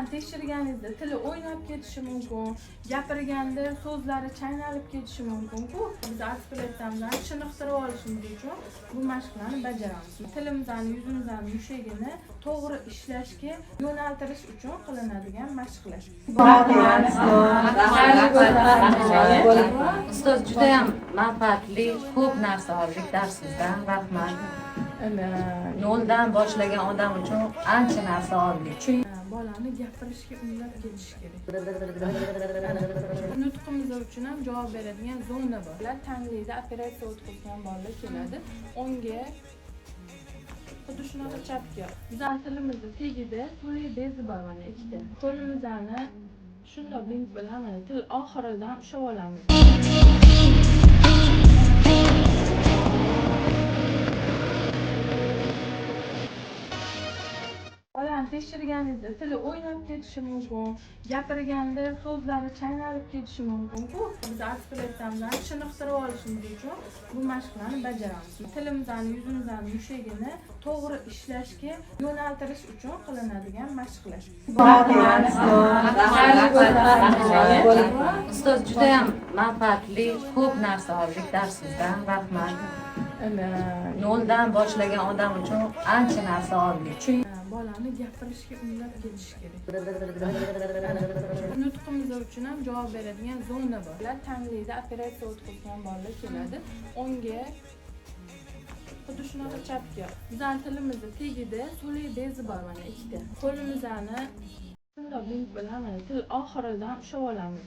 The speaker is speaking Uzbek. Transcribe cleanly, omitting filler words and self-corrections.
bolani tekshirganingizda tili o'ynab ketishi mumkin, gapirganda so'zlari chaynalib ketishi mumkin-ku. Biz artikulyatlarimizni chiniqtirib olishimiz uchun bu mashqlarni bajaramiz. Tilimizni, yuzimizning mushagini to'g'ri ishlashga yo'naltirish uchun qilinadigan mashqlar. Ustoz juda ham manfaatli, ko'p narsa oldik darsimizdan. Rahmat. Noldan boshlagan odam uchun ancha narsa oldik. Bolani gapirishga undab ketish kerak. Nutqimiz uchun ham javob beradigan zona bor. Ular tanlaydi, operatsiya o'tkazgan bolalar keladi. O'ngga xuddi shunaqa chapga. Bizning tilimizning tagida so'li bezi bor mana ikkita. Qo'limizni shundoq bink bilan mana til oxiridan ushlab olamiz. Bolani tekshirganingizda tili o'ynab ketishi mumkin, gapirganda so'zlari chaynalib ketishi mumkin-ku. Biz artikulyatlarimizni chiniqtirib olishimiz uchun bu mashqlarni bajaramiz. Tilimizning, yuzimizning mushagini to'g'ri ishlashga yo'naltirish uchun qilinadigan mashqlar. Ustoz juda ham manfaatli, ko'p narsa oldik darsimizdan. Rahmat. Noldan boshlagan odam uchun ancha narsa oldik. Bolani gapirishga undab ketish kerak. Nutqimiz uchun ham javob beradigan zona bor. Ular tanlaydi, operatsiya o'tkazgan bolalar keladi. O'ngga xuddi shunaqa chapga. Bizning tilimizning tagida so'li bezi bor mana ikkita. Qo'limizni shundoq bink bilan mana til oxiridan ushlab olamiz.